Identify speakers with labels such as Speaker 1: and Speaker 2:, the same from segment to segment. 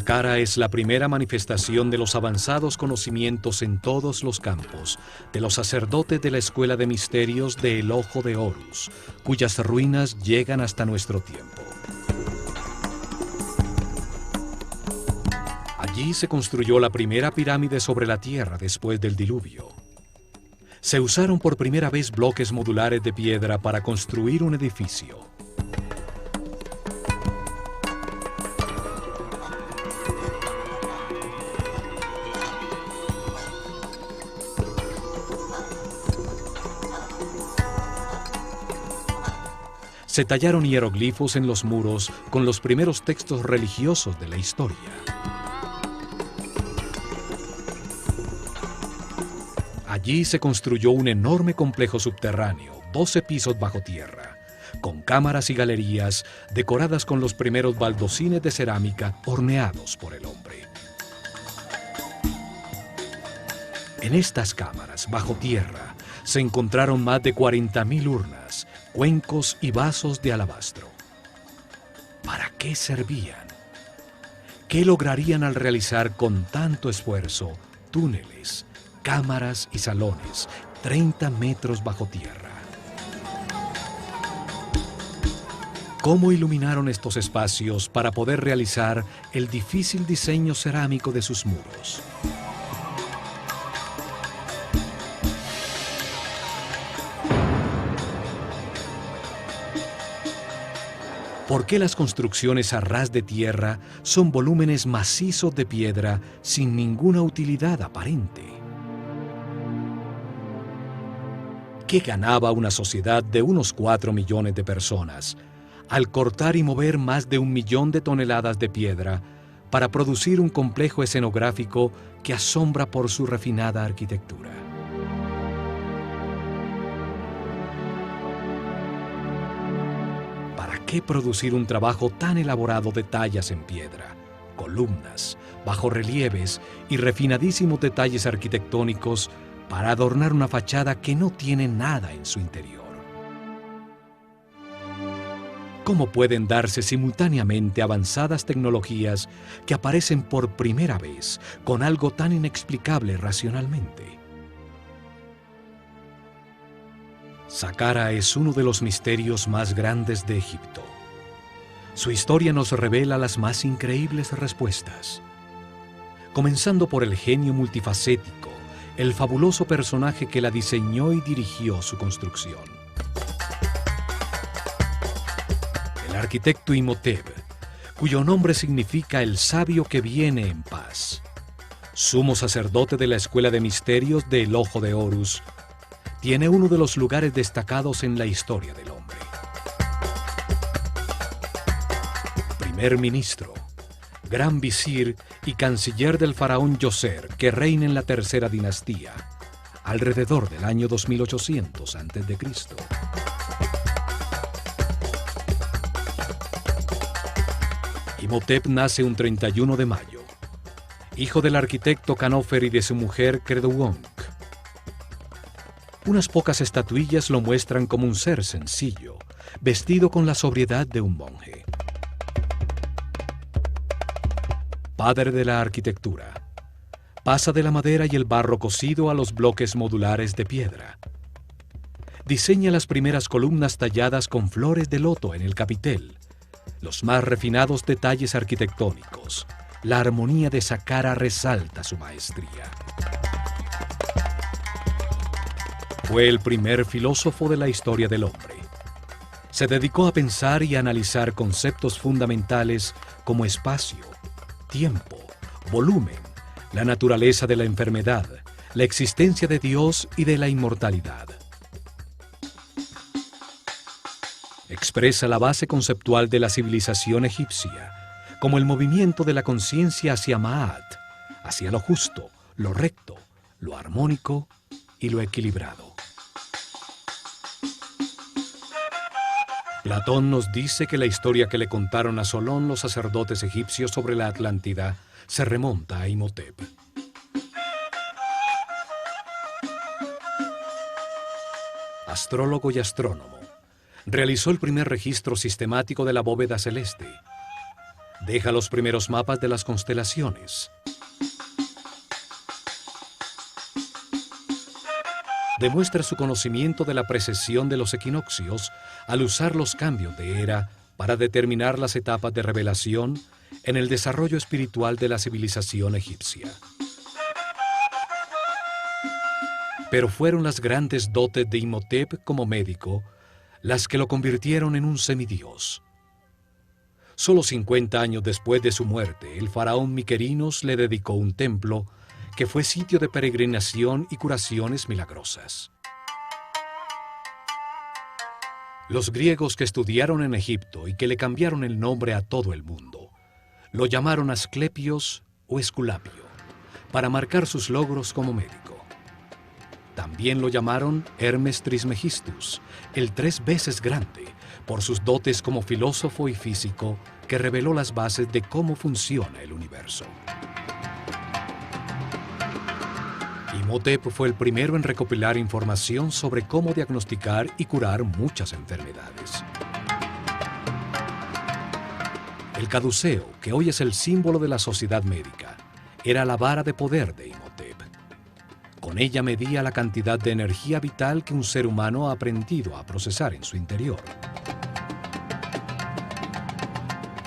Speaker 1: Saqqara es la primera manifestación de los avanzados conocimientos en todos los campos de los sacerdotes de la Escuela de Misterios de El Ojo de Horus, cuyas ruinas llegan hasta nuestro tiempo. Allí se construyó la primera pirámide sobre la Tierra después del diluvio. Se usaron por primera vez bloques modulares de piedra para construir un edificio. Se tallaron hieroglifos en los muros con los primeros textos religiosos de la historia. Allí se construyó un enorme complejo subterráneo, 12 pisos bajo tierra, con cámaras y galerías decoradas con los primeros baldosines de cerámica horneados por el hombre. En estas cámaras, bajo tierra, se encontraron más de 40.000 urnas, cuencos y vasos de alabastro. ¿Para qué servían? ¿Qué lograrían al realizar con tanto esfuerzo túneles, cámaras y salones 30 metros bajo tierra? ¿Cómo iluminaron estos espacios para poder realizar el difícil diseño cerámico de sus muros? ¿Por qué las construcciones a ras de tierra son volúmenes macizos de piedra sin ninguna utilidad aparente? ¿Qué ganaba una sociedad de unos 4 millones de personas al cortar y mover más de 1 millón de toneladas de piedra para producir un complejo escenográfico que asombra por su refinada arquitectura? ¿Para qué producir un trabajo tan elaborado de tallas en piedra, columnas, bajorrelieves y refinadísimos detalles arquitectónicos para adornar una fachada que no tiene nada en su interior? ¿Cómo pueden darse simultáneamente avanzadas tecnologías que aparecen por primera vez con algo tan inexplicable racionalmente? Saqqara es uno de los misterios más grandes de Egipto. Su historia nos revela las más increíbles respuestas. Comenzando por el genio multifacético, el fabuloso personaje que la diseñó y dirigió su construcción. El arquitecto Imhotep, cuyo nombre significa el sabio que viene en paz. Sumo sacerdote de la Escuela de Misterios de El Ojo de Horus, tiene uno de los lugares destacados en la historia del hombre. Primer ministro, gran visir y canciller del faraón Djoser, que reina en la tercera dinastía, alrededor del año 2800 a.C. Imhotep nace un 31 de mayo, hijo del arquitecto Khanofer y de su mujer Creduonk. Unas pocas estatuillas lo muestran como un ser sencillo, vestido con la sobriedad de un monje. Padre de la arquitectura, pasa de la madera y el barro cocido a los bloques modulares de piedra. Diseña las primeras columnas talladas con flores de loto en el capitel, los más refinados detalles arquitectónicos. La armonía de Saqqara resalta su maestría. Fue el primer filósofo de la historia del hombre. Se dedicó a pensar y a analizar conceptos fundamentales como espacio, tiempo, volumen, la naturaleza de la enfermedad, la existencia de Dios y de la inmortalidad. Expresa la base conceptual de la civilización egipcia, como el movimiento de la conciencia hacia Ma'at, hacia lo justo, lo recto, lo armónico y lo equilibrado. Platón nos dice que la historia que le contaron a Solón los sacerdotes egipcios sobre la Atlántida se remonta a Imhotep. Astrólogo y astrónomo, realizó el primer registro sistemático de la bóveda celeste. Deja los primeros mapas de las constelaciones. Demuestra su conocimiento de la precesión de los equinoccios al usar los cambios de era para determinar las etapas de revelación en el desarrollo espiritual de la civilización egipcia. Pero fueron las grandes dotes de Imhotep como médico las que lo convirtieron en un semidios. Solo 50 años después de su muerte, el faraón Miquerinos le dedicó un templo que fue sitio de peregrinación y curaciones milagrosas. Los griegos que estudiaron en Egipto y que le cambiaron el nombre a todo el mundo, lo llamaron Asclepios o Esculapio, para marcar sus logros como médico. También lo llamaron Hermes Trismegistus, el 3 veces grande, por sus dotes como filósofo y físico que reveló las bases de cómo funciona el universo. Imhotep fue el primero en recopilar información sobre cómo diagnosticar y curar muchas enfermedades. El caduceo, que hoy es el símbolo de la sociedad médica, era la vara de poder de Imhotep. Con ella medía la cantidad de energía vital que un ser humano ha aprendido a procesar en su interior.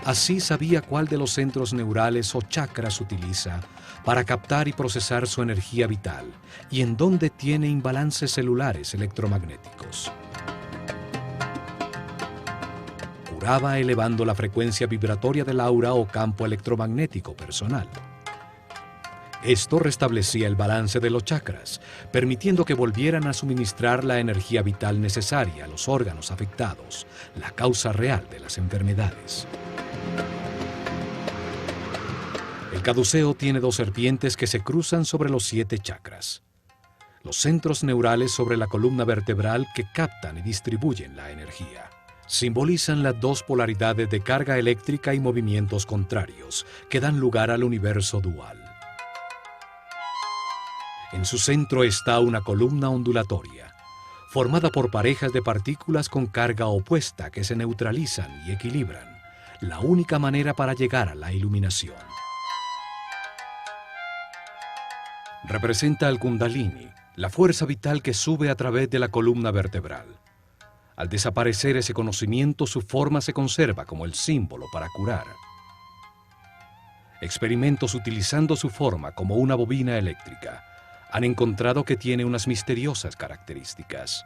Speaker 1: Así sabía cuál de los centros neurales o chakras utiliza para captar y procesar su energía vital y en dónde tiene imbalances celulares electromagnéticos. Curaba elevando la frecuencia vibratoria del aura o campo electromagnético personal. Esto restablecía el balance de los chakras, permitiendo que volvieran a suministrar la energía vital necesaria a los órganos afectados, la causa real de las enfermedades. El caduceo tiene 2 serpientes que se cruzan sobre los 7 chakras. Los centros neurales sobre la columna vertebral que captan y distribuyen la energía. Simbolizan las 2 polaridades de carga eléctrica y movimientos contrarios que dan lugar al universo dual. En su centro está una columna ondulatoria, formada por parejas de partículas con carga opuesta que se neutralizan y equilibran, la única manera para llegar a la iluminación. Representa al Kundalini, la fuerza vital que sube a través de la columna vertebral. Al desaparecer ese conocimiento, su forma se conserva como el símbolo para curar. Experimentos utilizando su forma como una bobina eléctrica han encontrado que tiene unas misteriosas características.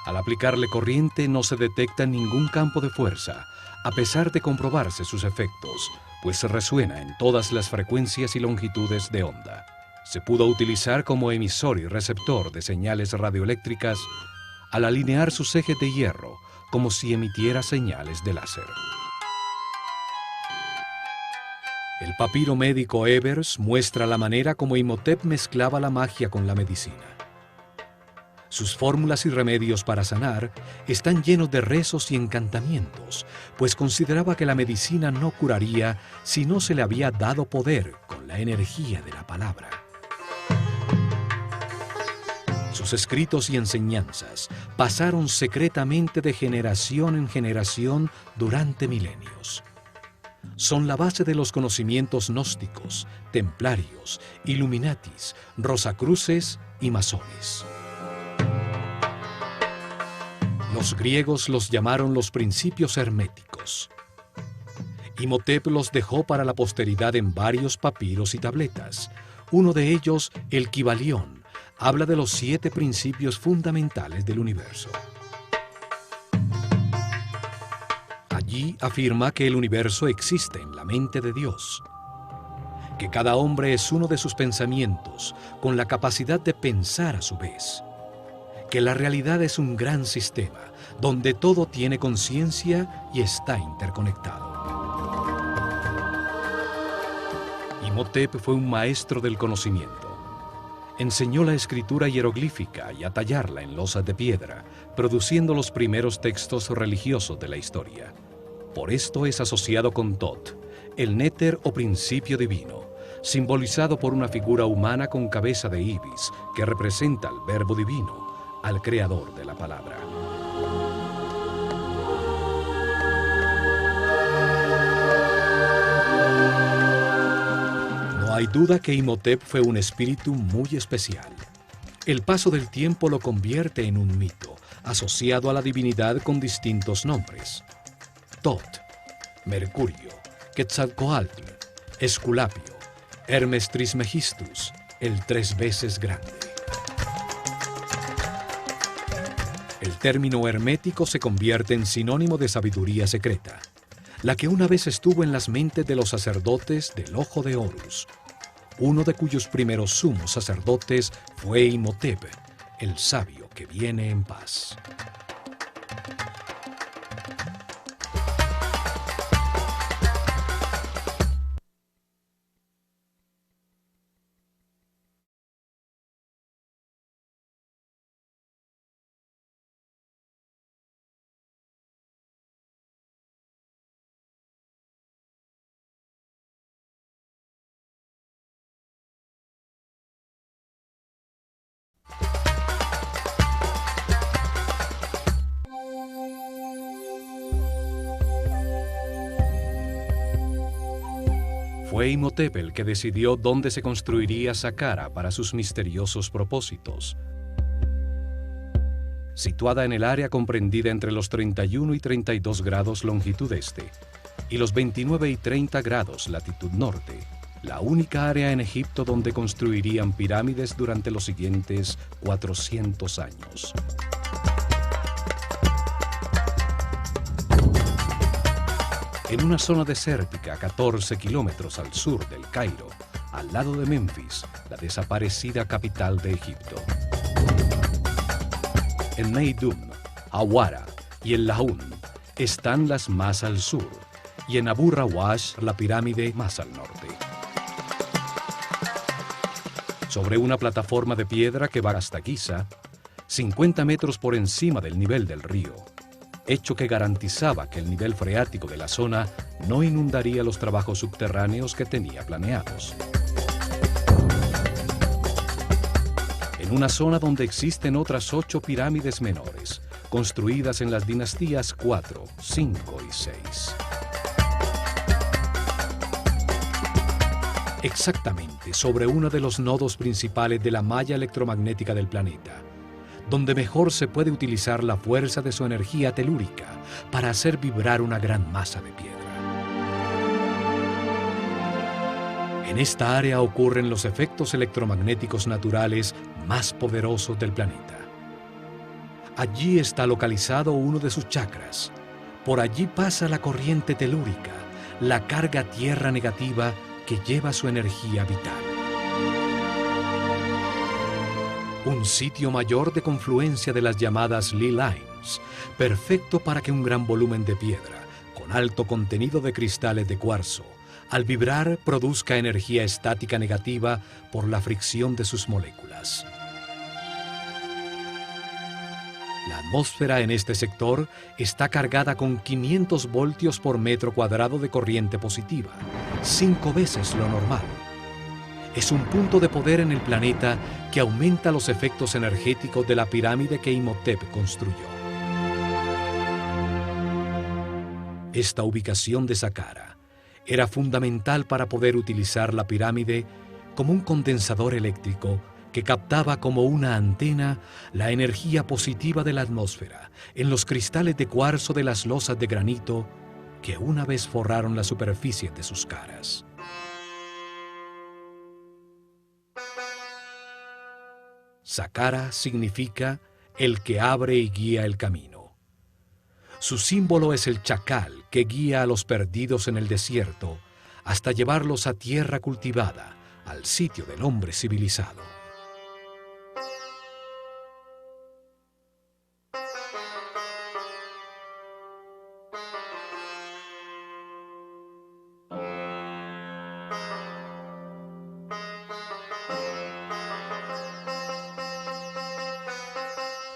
Speaker 1: Al aplicarle corriente no se detecta ningún campo de fuerza, a pesar de comprobarse sus efectos, pues se resuena en todas las frecuencias y longitudes de onda. Se pudo utilizar como emisor y receptor de señales radioeléctricas al alinear sus ejes de hierro como si emitiera señales de láser. El papiro médico Ebers muestra la manera como Imhotep mezclaba la magia con la medicina. Sus fórmulas y remedios para sanar están llenos de rezos y encantamientos, pues consideraba que la medicina no curaría si no se le había dado poder con la energía de la palabra. Sus escritos y enseñanzas pasaron secretamente de generación en generación durante milenios. Son la base de los conocimientos gnósticos, templarios, illuminatis, rosacruces y masones. Los griegos los llamaron los principios herméticos. Imhotep los dejó para la posteridad en varios papiros y tabletas. Uno de ellos, el Kybalión, habla de los 7 principios fundamentales del universo. Allí afirma que el universo existe en la mente de Dios, que cada hombre es uno de sus pensamientos, con la capacidad de pensar a su vez, que la realidad es un gran sistema, donde todo tiene conciencia y está interconectado. Imhotep fue un maestro del conocimiento. Enseñó la escritura hieroglífica y a tallarla en losas de piedra, produciendo los primeros textos religiosos de la historia. Por esto es asociado con Tot, el néter o principio divino, simbolizado por una figura humana con cabeza de ibis que representa al verbo divino, al creador de la palabra. duda que Imhotep fue un espíritu muy especial. El paso del tiempo lo convierte en un mito, asociado a la divinidad con distintos nombres. Tot, Mercurio, Quetzalcoatl, Esculapio, Hermes Trismegistus, el 3 veces grande. El término hermético se convierte en sinónimo de sabiduría secreta, la que una vez estuvo en las mentes de los sacerdotes del Ojo de Horus, uno de cuyos primeros sumos sacerdotes fue Imhotep, el sabio que viene en paz. Fue Imhotep el que decidió dónde se construiría Saqqara para sus misteriosos propósitos. Situada en el área comprendida entre los 31 y 32 grados longitud este y los 29 y 30 grados latitud norte, la única área en Egipto donde construirían pirámides durante los siguientes 400 años. En una zona desértica a 14 kilómetros al sur del Cairo, al lado de Memphis, la desaparecida capital de Egipto. En Meidum, Awara y el Laún están las más al sur, y en Abu Rawash la pirámide más al norte. Sobre una plataforma de piedra que va hasta Giza, 50 metros por encima del nivel del río, hecho que garantizaba que el nivel freático de la zona no inundaría los trabajos subterráneos que tenía planeados. En una zona donde existen otras 8 pirámides menores, construidas en las dinastías 4, 5 y 6. Exactamente sobre uno de los nodos principales de la malla electromagnética del planeta, donde mejor se puede utilizar la fuerza de su energía telúrica para hacer vibrar una gran masa de piedra. En esta área ocurren los efectos electromagnéticos naturales más poderosos del planeta. Allí está localizado uno de sus chakras. Por allí pasa la corriente telúrica, la carga tierra negativa que lleva su energía vital. Un sitio mayor de confluencia de las llamadas Lee Lines, perfecto para que un gran volumen de piedra, con alto contenido de cristales de cuarzo, al vibrar produzca energía estática negativa por la fricción de sus moléculas. La atmósfera en este sector está cargada con 500 voltios por metro cuadrado de corriente positiva, 5 veces lo normal. Es un punto de poder en el planeta que aumenta los efectos energéticos de la pirámide que Imhotep construyó. Esta ubicación de Saqqara era fundamental para poder utilizar la pirámide como un condensador eléctrico que captaba como una antena la energía positiva de la atmósfera en los cristales de cuarzo de las losas de granito que una vez forraron la superficie de sus caras. Saqqara significa el que abre y guía el camino. Su símbolo es el chacal que guía a los perdidos en el desierto hasta llevarlos a tierra cultivada, al sitio del hombre civilizado.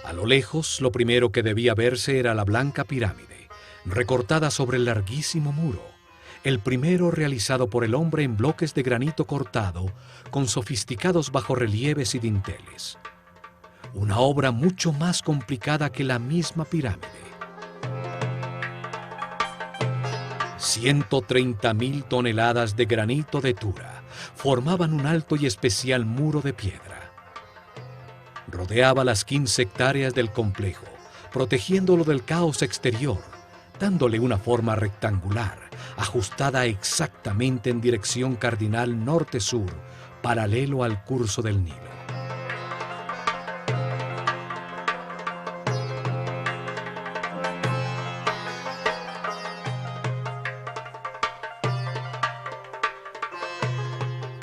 Speaker 1: A lo lejos, lo primero que debía verse era la blanca pirámide, recortada sobre el larguísimo muro, el primero realizado por el hombre en bloques de granito cortado, con sofisticados bajorrelieves y dinteles. Una obra mucho más complicada que la misma pirámide. 130.000 toneladas de granito de Tura formaban un alto y especial muro de piedra. Rodeaba las 15 hectáreas del complejo, protegiéndolo del caos exterior, dándole una forma rectangular, ajustada exactamente en dirección cardinal norte-sur, paralelo al curso del Nilo.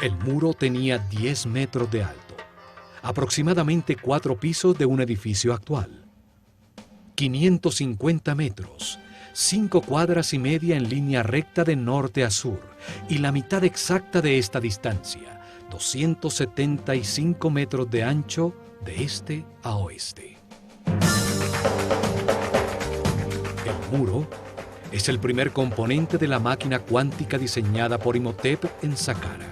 Speaker 1: El muro tenía 10 metros de alto, aproximadamente 4 pisos de un edificio actual. 550 metros, 5 cuadras y media en línea recta de norte a sur, y la mitad exacta de esta distancia, 275 metros de ancho de este a oeste. El muro es el primer componente de la máquina cuántica diseñada por Imhotep en Saqqara.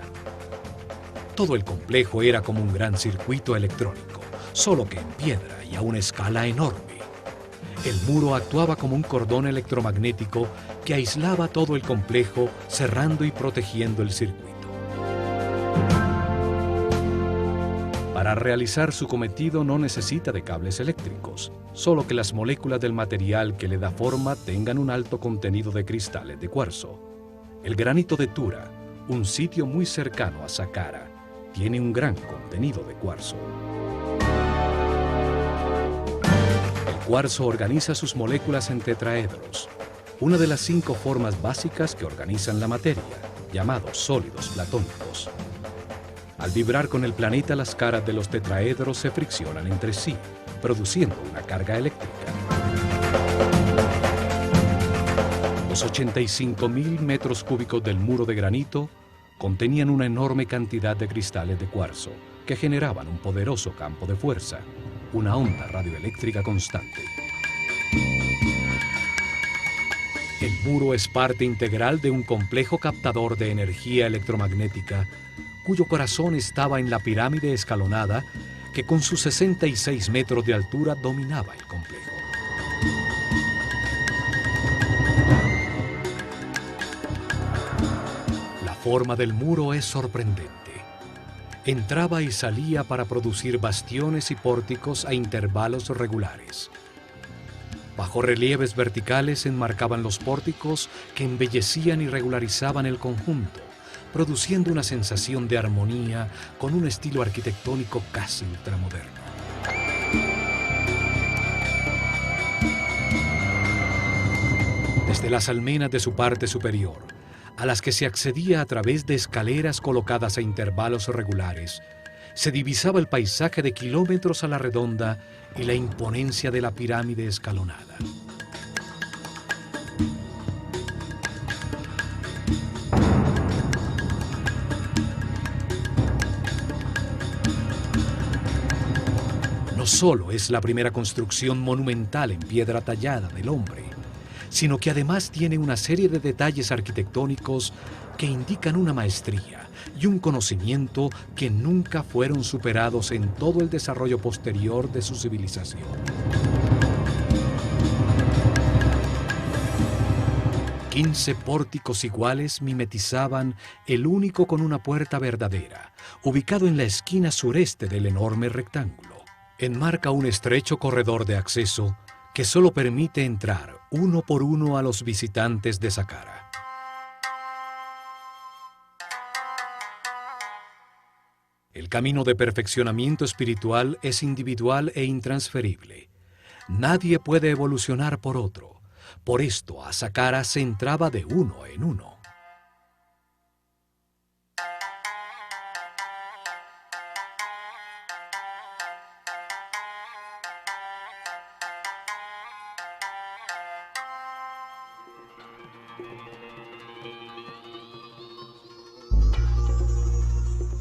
Speaker 1: Todo el complejo era como un gran circuito electrónico, solo que en piedra y a una escala enorme. El muro actuaba como un cordón electromagnético que aislaba todo el complejo, cerrando y protegiendo el circuito. Para realizar su cometido no necesita de cables eléctricos, solo que las moléculas del material que le da forma tengan un alto contenido de cristales de cuarzo. El granito de Tura, un sitio muy cercano a Saqqara, tiene un gran contenido de cuarzo. El cuarzo organiza sus moléculas en tetraedros, una de las 5 formas básicas que organizan la materia, llamados sólidos platónicos. Al vibrar con el planeta, las caras de los tetraedros se friccionan entre sí, produciendo una carga eléctrica. Los 85.000 metros cúbicos del muro de granito contenían una enorme cantidad de cristales de cuarzo que generaban un poderoso campo de fuerza, una onda radioeléctrica constante. El muro es parte integral de un complejo captador de energía electromagnética cuyo corazón estaba en la pirámide escalonada que con sus 66 metros de altura dominaba el complejo. La forma del muro es sorprendente. Entraba y salía para producir bastiones y pórticos a intervalos regulares. Bajorrelieves verticales enmarcaban los pórticos que embellecían y regularizaban el conjunto, produciendo una sensación de armonía con un estilo arquitectónico casi ultramoderno. Desde las almenas de su parte superior, a las que se accedía a través de escaleras colocadas a intervalos regulares, se divisaba el paisaje de kilómetros a la redonda y la imponencia de la pirámide escalonada. No solo es la primera construcción monumental en piedra tallada del hombre, sino que además tiene una serie de detalles arquitectónicos que indican una maestría y un conocimiento que nunca fueron superados en todo el desarrollo posterior de su civilización. Quince pórticos iguales mimetizaban el único con una puerta verdadera, ubicado en la esquina sureste del enorme rectángulo. Enmarca un estrecho corredor de acceso que solo permite entrar uno por uno a los visitantes de Saqqara. El camino de perfeccionamiento espiritual es individual e intransferible. Nadie puede evolucionar por otro. Por esto, a Saqqara se entraba de uno en uno.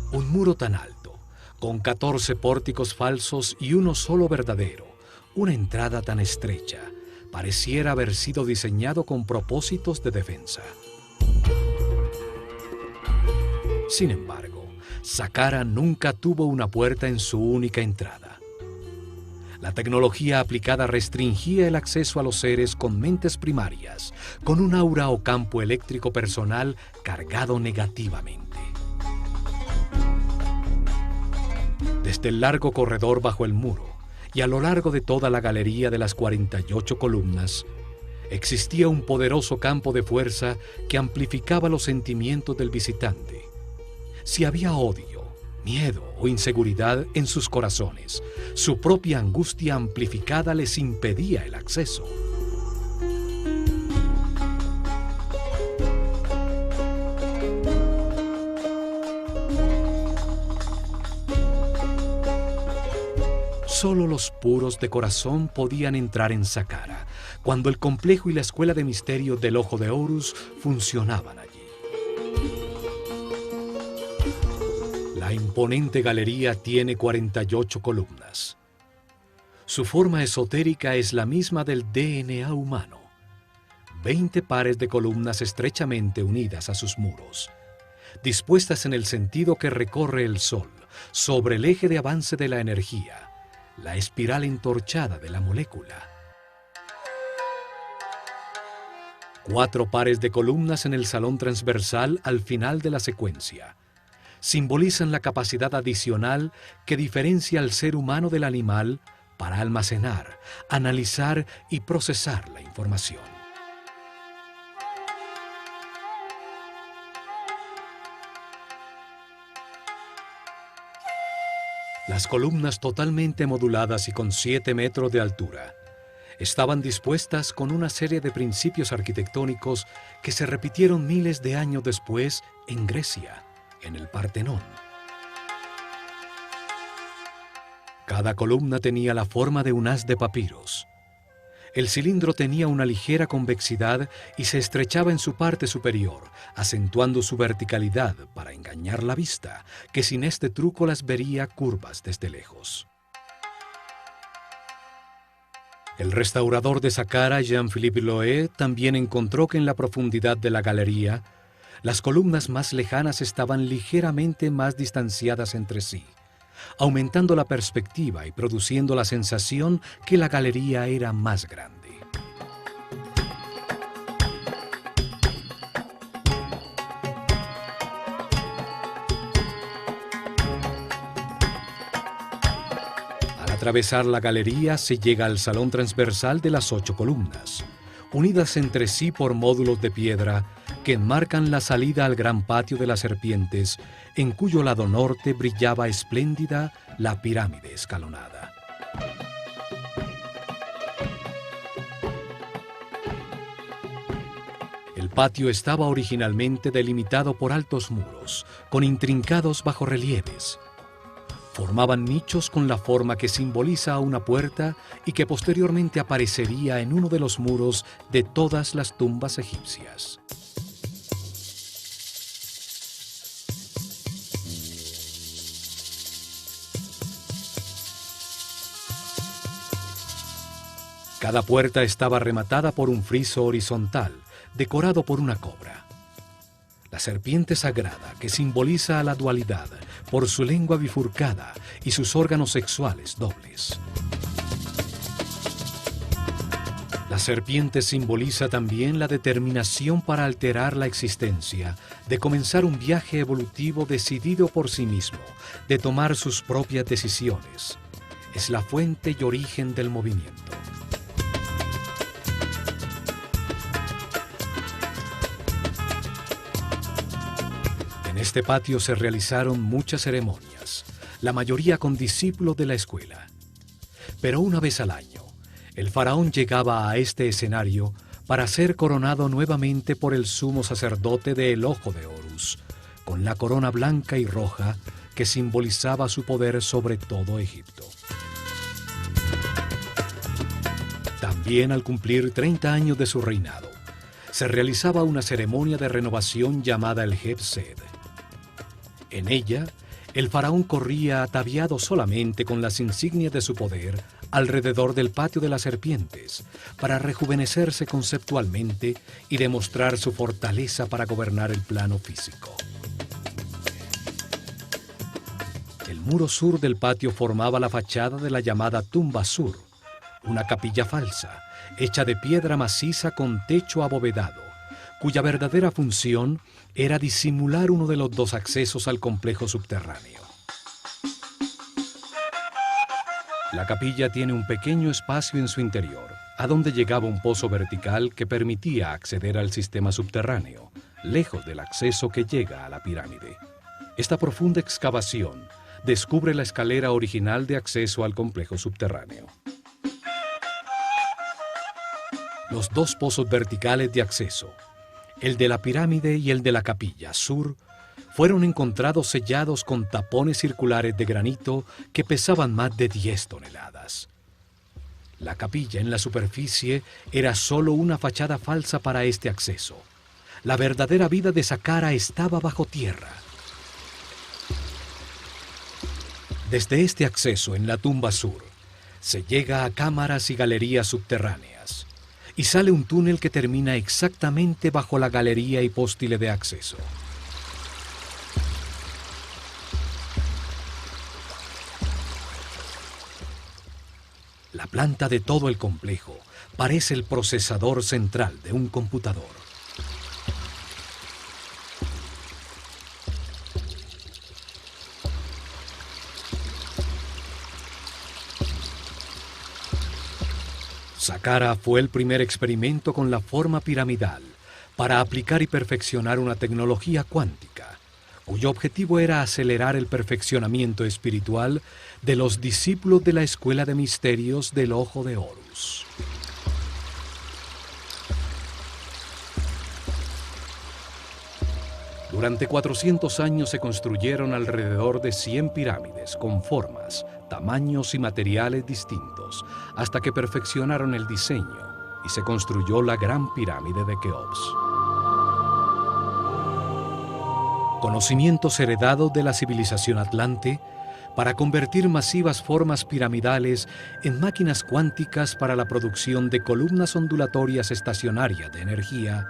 Speaker 1: Un muro tan alto, con 14 pórticos falsos y uno solo verdadero, una entrada tan estrecha, pareciera haber sido diseñado con propósitos de defensa. Sin embargo, Saqqara nunca tuvo una puerta en su única entrada. La tecnología aplicada restringía el acceso a los seres con mentes primarias, con un aura o campo eléctrico personal cargado negativamente. Desde el largo corredor bajo el muro y a lo largo de toda la galería de las 48 columnas, existía un poderoso campo de fuerza que amplificaba los sentimientos del visitante. Si había odio, miedo o inseguridad en sus corazones, su propia angustia amplificada les impedía el acceso. Solo los puros de corazón podían entrar en Saqqara, cuando el complejo y la escuela de misterios del Ojo de Horus funcionaban allí. La imponente galería tiene 48 columnas. Su forma esotérica es la misma del DNA humano. 20 pares de columnas estrechamente unidas a sus muros, dispuestas en el sentido que recorre el Sol, sobre el eje de avance de la energía, la espiral entorchada de la molécula. 4 pares de columnas en el salón transversal al final de la secuencia simbolizan la capacidad adicional que diferencia al ser humano del animal para almacenar, analizar y procesar la información. Las columnas totalmente moduladas y con 7 metros de altura estaban dispuestas con una serie de principios arquitectónicos que se repitieron miles de años después en Grecia, en el Partenón. Cada columna tenía la forma de un haz de papiros. El cilindro tenía una ligera convexidad y se estrechaba en su parte superior, acentuando su verticalidad para engañar la vista, que sin este truco las vería curvas desde lejos. El restaurador de Saqqara, Jean-Philippe Loé, también encontró que en la profundidad de la galería, las columnas más lejanas estaban ligeramente más distanciadas entre sí, aumentando la perspectiva y produciendo la sensación que la galería era más grande. Al atravesar la galería se llega al salón transversal de las 8 columnas, unidas entre sí por módulos de piedra que enmarcan la salida al gran patio de las serpientes, en cuyo lado norte brillaba espléndida la pirámide escalonada. El patio estaba originalmente delimitado por altos muros, con intrincados bajorrelieves. Formaban nichos con la forma que simboliza a una puerta y que posteriormente aparecería en uno de los muros de todas las tumbas egipcias. Cada puerta estaba rematada por un friso horizontal, decorado por una cobra. La serpiente sagrada, que simboliza a la dualidad por su lengua bifurcada y sus órganos sexuales dobles. La serpiente simboliza también la determinación para alterar la existencia, de comenzar un viaje evolutivo decidido por sí mismo, de tomar sus propias decisiones. Es la fuente y origen del movimiento. En este patio se realizaron muchas ceremonias, la mayoría con discípulos de la escuela. Pero una vez al año, el faraón llegaba a este escenario para ser coronado nuevamente por el sumo sacerdote del Ojo de Horus, con la corona blanca y roja que simbolizaba su poder sobre todo Egipto. También al cumplir 30 años de su reinado, se realizaba una ceremonia de renovación llamada el Heb-Sed. En ella, el faraón corría ataviado solamente con las insignias de su poder alrededor del patio de las serpientes para rejuvenecerse conceptualmente y demostrar su fortaleza para gobernar el plano físico. El muro sur del patio formaba la fachada de la llamada tumba sur, una capilla falsa, hecha de piedra maciza con techo abovedado, cuya verdadera función era disimular uno de los dos accesos al complejo subterráneo. La capilla tiene un pequeño espacio en su interior, a donde llegaba un pozo vertical que permitía acceder al sistema subterráneo, lejos del acceso que llega a la pirámide. Esta profunda excavación descubre la escalera original de acceso al complejo subterráneo. Los dos pozos verticales de acceso, el de la pirámide y el de la capilla sur, fueron encontrados sellados con tapones circulares de granito que pesaban más de 10 toneladas. La capilla en la superficie era solo una fachada falsa para este acceso. La verdadera vida de Saqqara estaba bajo tierra. Desde este acceso en la tumba sur, se llega a cámaras y galerías subterráneas, y sale un túnel que termina exactamente bajo la galería y póstile de acceso. La planta de todo el complejo parece el procesador central de un computador. Saqqara fue el primer experimento con la forma piramidal para aplicar y perfeccionar una tecnología cuántica, cuyo objetivo era acelerar el perfeccionamiento espiritual de los discípulos de la Escuela de Misterios del Ojo de Horus. Durante 400 años se construyeron alrededor de 100 pirámides con formas, tamaños y materiales distintos, hasta que perfeccionaron el diseño y se construyó la Gran Pirámide de Keops. Conocimientos heredados de la civilización atlante para convertir masivas formas piramidales en máquinas cuánticas para la producción de columnas ondulatorias estacionarias de energía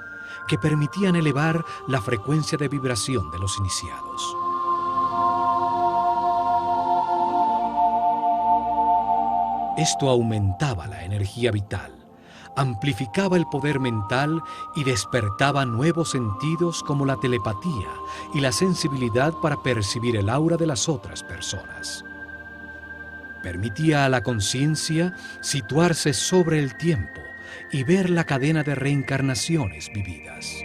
Speaker 1: que permitían elevar la frecuencia de vibración de los iniciados. Esto aumentaba la energía vital, amplificaba el poder mental y despertaba nuevos sentidos como la telepatía y la sensibilidad para percibir el aura de las otras personas. Permitía a la conciencia situarse sobre el tiempo y ver la cadena de reencarnaciones vividas.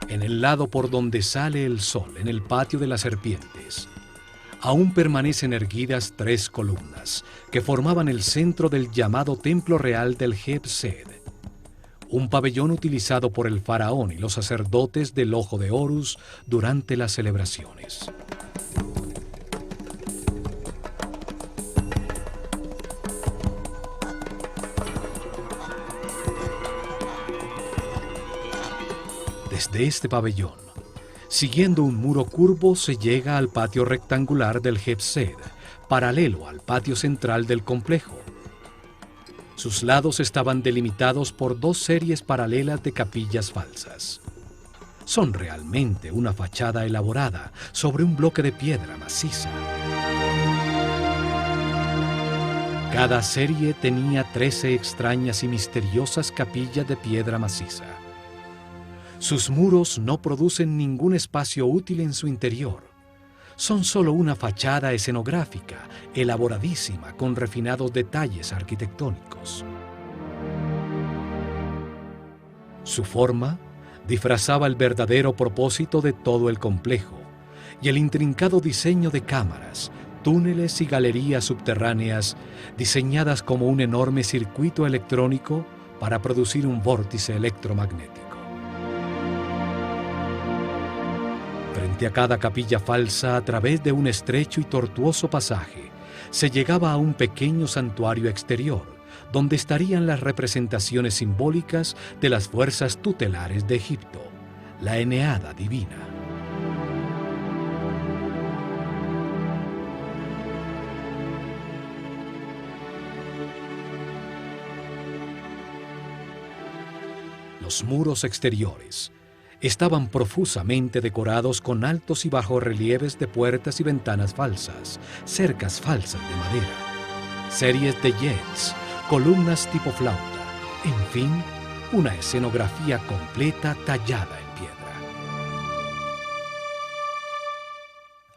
Speaker 1: En el lado por donde sale el sol, en el patio de las serpientes, aún permanecen erguidas 3 columnas que formaban el centro del llamado Templo Real del Heb-Sed, un pabellón utilizado por el faraón y los sacerdotes del Ojo de Horus durante las celebraciones. Desde este pabellón, siguiendo un muro curvo, se llega al patio rectangular del Heb-Sed, paralelo al patio central del complejo. Sus lados estaban delimitados por 2 series paralelas de capillas falsas. Son realmente una fachada elaborada sobre un bloque de piedra maciza. Cada serie tenía 13 extrañas y misteriosas capillas de piedra maciza. Sus muros no producen ningún espacio útil en su interior. Son solo una fachada escenográfica, elaboradísima, con refinados detalles arquitectónicos. Su forma disfrazaba el verdadero propósito de todo el complejo y el intrincado diseño de cámaras, túneles y galerías subterráneas diseñadas como un enorme circuito electrónico para producir un vórtice electromagnético. Frente a cada capilla falsa, a través de un estrecho y tortuoso pasaje, se llegaba a un pequeño santuario exterior, donde estarían las representaciones simbólicas de las fuerzas tutelares de Egipto, la Eneada divina. Los muros exteriores estaban profusamente decorados con altos y bajos relieves de puertas y ventanas falsas, cercas falsas de madera, series de jets, columnas tipo flauta, en fin, una escenografía completa tallada en piedra.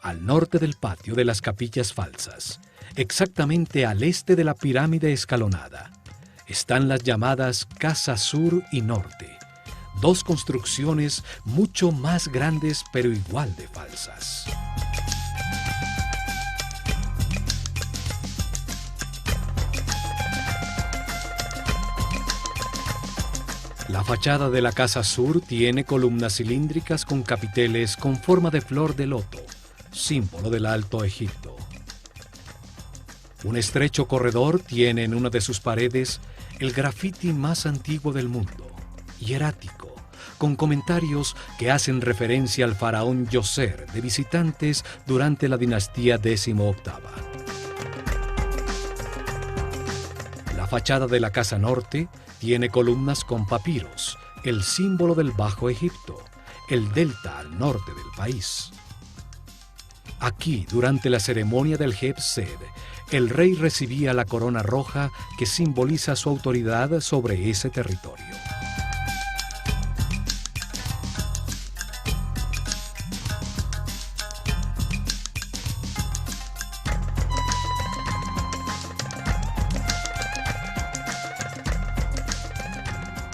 Speaker 1: Al norte del patio de las capillas falsas, exactamente al este de la pirámide escalonada, están las llamadas Casa Sur y Norte, dos construcciones mucho más grandes pero igual de falsas. La fachada de la Casa Sur tiene columnas cilíndricas con capiteles con forma de flor de loto, símbolo del Alto Egipto. Un estrecho corredor tiene en una de sus paredes el grafiti más antiguo del mundo, hierático, con comentarios que hacen referencia al faraón Djoser de visitantes durante la dinastía XVIII. La fachada de la Casa Norte tiene columnas con papiros, el símbolo del Bajo Egipto, el delta al norte del país. Aquí, durante la ceremonia del Heb-Sed, el rey recibía la corona roja que simboliza su autoridad sobre ese territorio.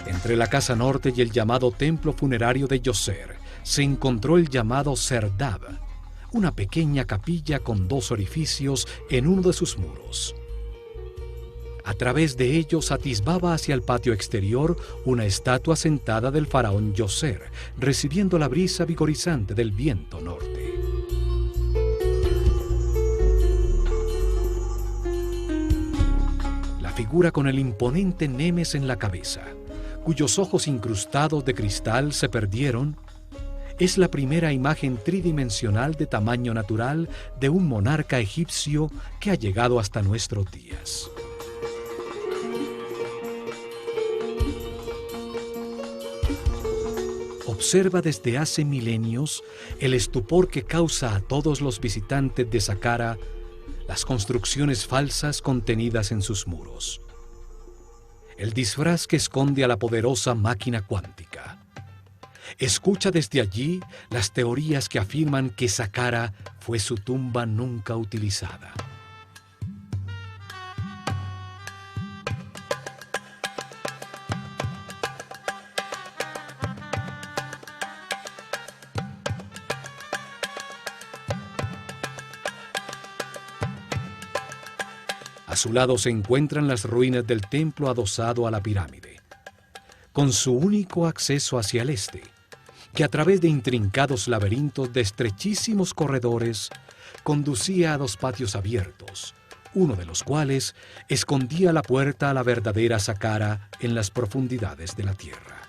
Speaker 1: Entre la Casa Norte y el llamado templo funerario de Djoser se encontró el llamado Serdab, una pequeña capilla con dos orificios en uno de sus muros. A través de ellos atisbaba hacia el patio exterior una estatua sentada del faraón Djoser, recibiendo la brisa vigorizante del viento norte. La figura con el imponente Nemes en la cabeza, cuyos ojos incrustados de cristal se perdieron, es la primera imagen tridimensional de tamaño natural de un monarca egipcio que ha llegado hasta nuestros días. Observa desde hace milenios el estupor que causa a todos los visitantes de Saqqara las construcciones falsas contenidas en sus muros. El disfraz que esconde a la poderosa máquina cuántica. Escucha desde allí las teorías que afirman que Saqqara fue su tumba nunca utilizada. A su lado se encuentran las ruinas del templo adosado a la pirámide, con su único acceso hacia el este, que a través de intrincados laberintos de estrechísimos corredores conducía a dos patios abiertos, uno de los cuales escondía la puerta a la verdadera Saqqara en las profundidades de la tierra.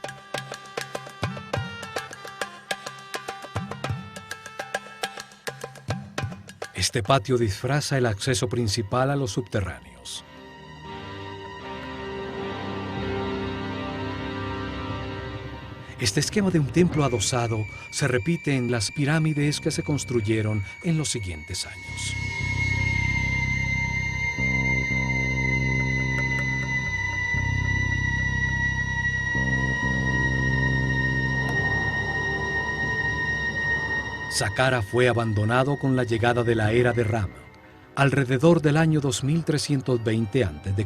Speaker 1: Este patio disfraza el acceso principal a los subterráneos. Este esquema de un templo adosado se repite en las pirámides que se construyeron en los siguientes años. Saqqara fue abandonado con la llegada de la era de Ram, alrededor del año 2320 a.C.,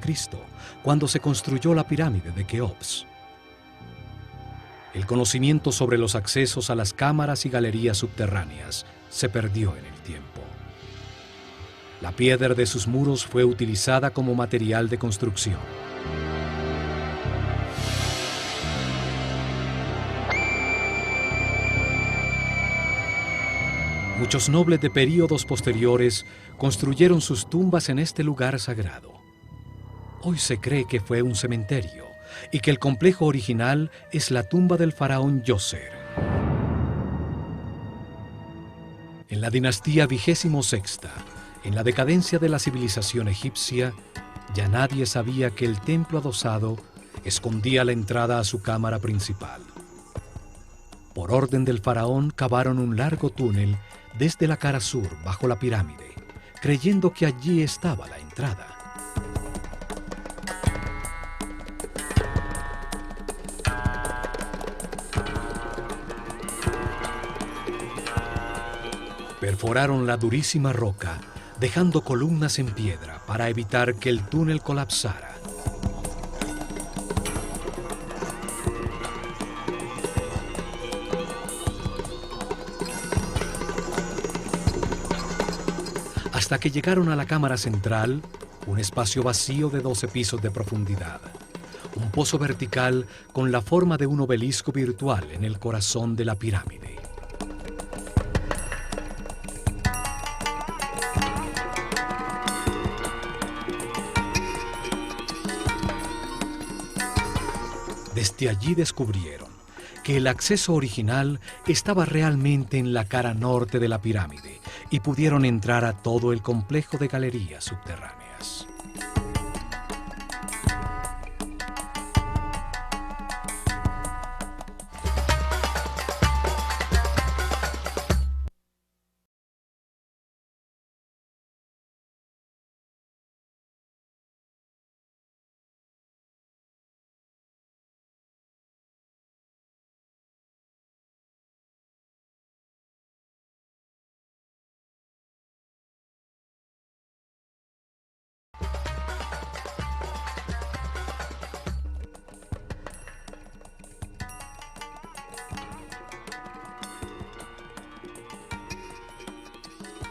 Speaker 1: cuando se construyó la pirámide de Keops. El conocimiento sobre los accesos a las cámaras y galerías subterráneas se perdió en el tiempo. La piedra de sus muros fue utilizada como material de construcción. Muchos nobles de períodos posteriores construyeron sus tumbas en este lugar sagrado. Hoy se cree que fue un cementerio y que el complejo original es la tumba del faraón Djoser. En la dinastía XXVI, en la decadencia de la civilización egipcia, ya nadie sabía que el templo adosado escondía la entrada a su cámara principal. Por orden del faraón cavaron un largo túnel desde la cara sur bajo la pirámide, creyendo que allí estaba la entrada. Perforaron la durísima roca, dejando columnas en piedra para evitar que el túnel colapsara. Hasta que llegaron a la cámara central, un espacio vacío de 12 pisos de profundidad. Un pozo vertical con la forma de un obelisco virtual en el corazón de la pirámide. Desde allí descubrieron que el acceso original estaba realmente en la cara norte de la pirámide y pudieron entrar a todo el complejo de galerías subterráneas.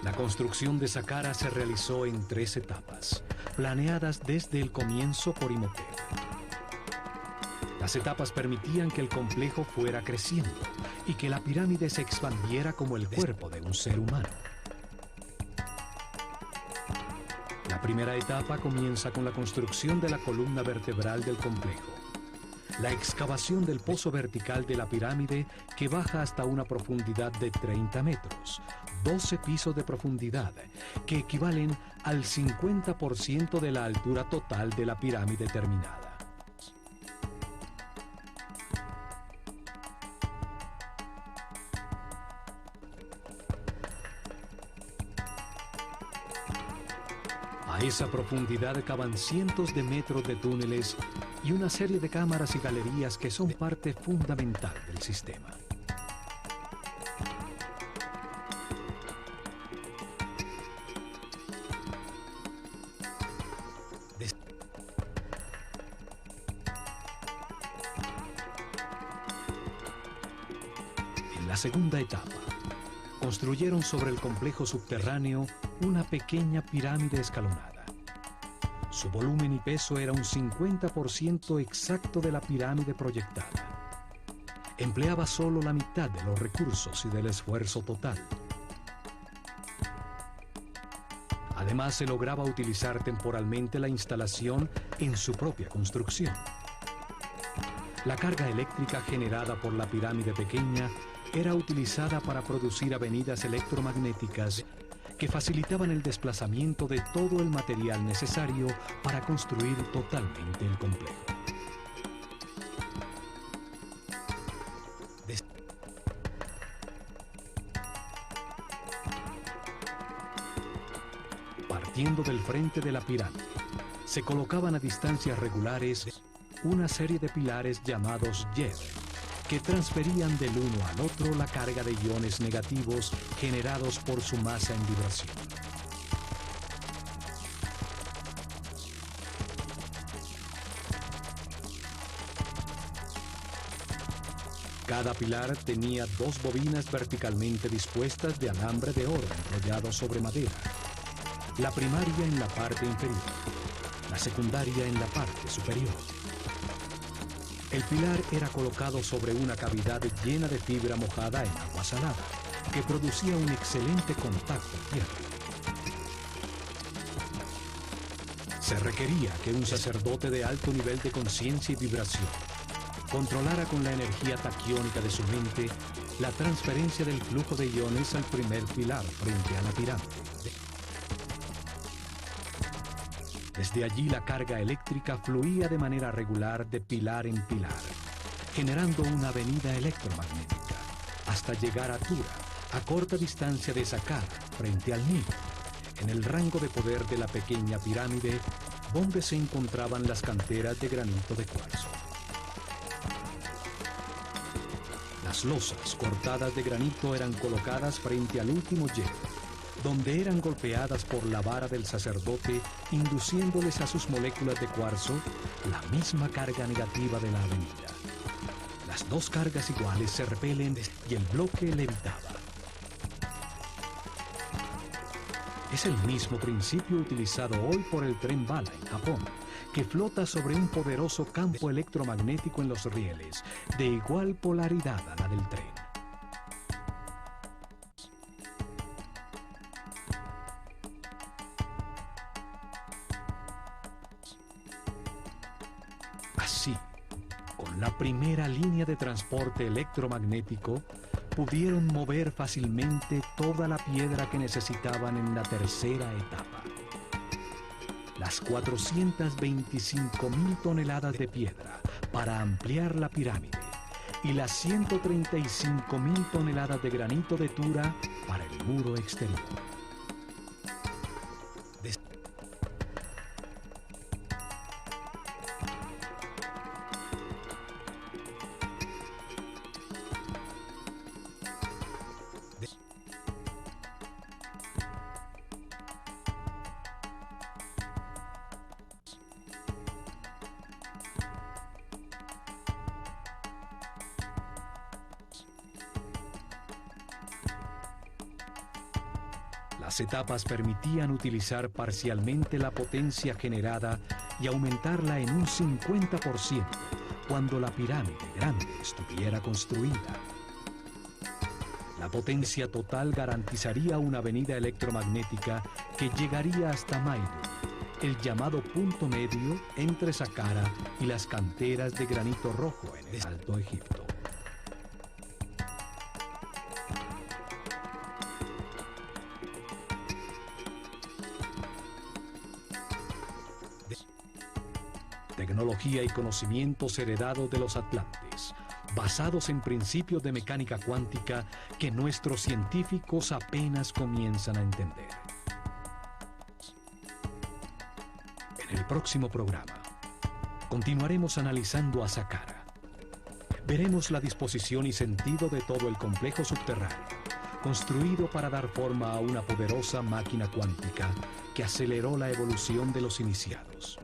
Speaker 1: La construcción de Saqqara se realizó en 3 etapas, planeadas desde el comienzo por Imhotep. Las etapas permitían que el complejo fuera creciendo y que la pirámide se expandiera como el cuerpo de un ser humano. La primera etapa comienza con la construcción de la columna vertebral del complejo. La excavación del pozo vertical de la pirámide que baja hasta una profundidad de 30 metros, 12 pisos de profundidad, que equivalen al 50% de la altura total de la pirámide terminada. A esa profundidad cavan cientos de metros de túneles y una serie de cámaras y galerías que son parte fundamental del sistema. En la segunda etapa, construyeron sobre el complejo subterráneo una pequeña pirámide escalonada. Su volumen y peso era un 50% exacto de la pirámide proyectada. Empleaba solo la mitad de los recursos y del esfuerzo total. Además, se lograba utilizar temporalmente la instalación en su propia construcción. La carga eléctrica generada por la pirámide pequeña era utilizada para producir avenidas electromagnéticas que facilitaban el desplazamiento de todo el material necesario para construir totalmente el complejo. Partiendo del frente de la pirámide, se colocaban a distancias regulares una serie de pilares llamados Yed, que transferían del uno al otro la carga de iones negativos generados por su masa en vibración. Cada pilar tenía 2 bobinas verticalmente dispuestas de alambre de oro enrollado sobre madera. la primaria en la parte inferior, la secundaria en la parte superior. El pilar era colocado sobre una cavidad llena de fibra mojada en agua salada, que producía un excelente contacto tierra. Se requería que un sacerdote de alto nivel de conciencia y vibración controlara con la energía taquiónica de su mente la transferencia del flujo de iones al primer pilar frente a la pirámide. Desde allí la carga eléctrica fluía de manera regular de pilar en pilar, generando una avenida electromagnética, hasta llegar a Tura, a corta distancia de Saqqara, frente al Nilo, en el rango de poder de la pequeña pirámide, donde se encontraban las canteras de granito de cuarzo. Las losas cortadas de granito eran colocadas frente al último hielo, donde eran golpeadas por la vara del sacerdote, induciéndoles a sus moléculas de cuarzo la misma carga negativa de la avenida. Las dos cargas iguales se repelen y el bloque levitaba. Es el mismo principio utilizado hoy por el tren bala en Japón, que flota sobre un poderoso campo electromagnético en los rieles, de igual polaridad a la del tren. Así, con la primera línea de transporte electromagnético, pudieron mover fácilmente toda la piedra que necesitaban en la tercera etapa. Las 425.000 toneladas de piedra para ampliar la pirámide y las 135.000 toneladas de granito de Tura para el muro exterior. Las etapas permitían utilizar parcialmente la potencia generada y aumentarla en un 50% cuando la pirámide grande estuviera construida. La potencia total garantizaría una avenida electromagnética que llegaría hasta Maidu, el llamado punto medio entre Saqqara y las canteras de granito rojo en el Alto Egipto. Tecnología y conocimientos heredados de los atlantes, basados en principios de mecánica cuántica que nuestros científicos apenas comienzan a entender. En el próximo programa, continuaremos analizando a Saqqara. Veremos la disposición y sentido de todo el complejo subterráneo, construido para dar forma a una poderosa máquina cuántica que aceleró la evolución de los iniciados.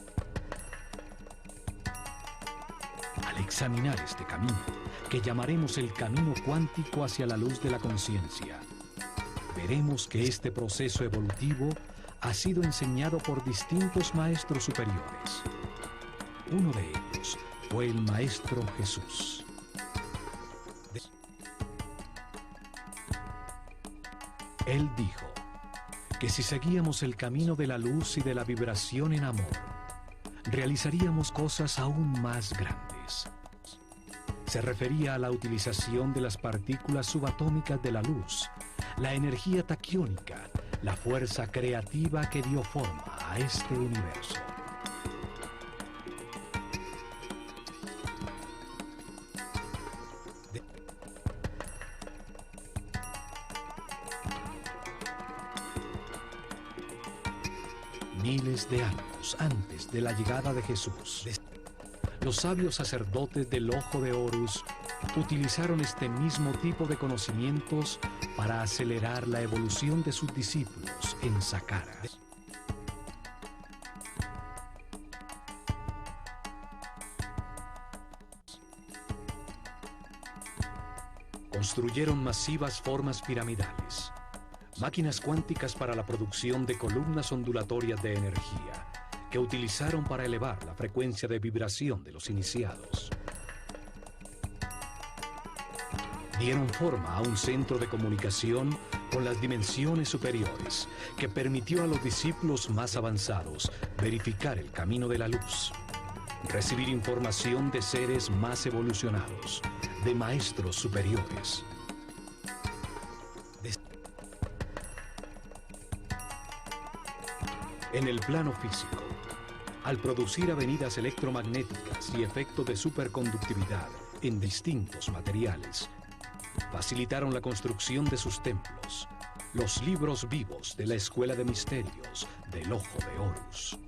Speaker 1: Al examinar este camino, que llamaremos el camino cuántico hacia la luz de la conciencia, veremos que este proceso evolutivo ha sido enseñado por distintos maestros superiores. Uno de ellos fue el Maestro Jesús. Él dijo que si seguíamos el camino de la luz y de la vibración en amor, realizaríamos cosas aún más grandes. Se refería a la utilización de las partículas subatómicas de la luz, la energía taquiónica, la fuerza creativa que dio forma a este universo. Miles de años antes de la llegada de Jesús, los sabios sacerdotes del Ojo de Horus utilizaron este mismo tipo de conocimientos para acelerar la evolución de sus discípulos en Saqqara. Construyeron masivas formas piramidales, máquinas cuánticas para la producción de columnas ondulatorias de energía, que utilizaron para elevar la frecuencia de vibración de los iniciados. Dieron forma a un centro de comunicación con las dimensiones superiores, que permitió a los discípulos más avanzados verificar el camino de la luz, recibir información de seres más evolucionados, de maestros superiores. En el plano físico, al producir avenidas electromagnéticas y efectos de superconductividad en distintos materiales, facilitaron la construcción de sus templos, los libros vivos de la Escuela de Misterios del Ojo de Horus.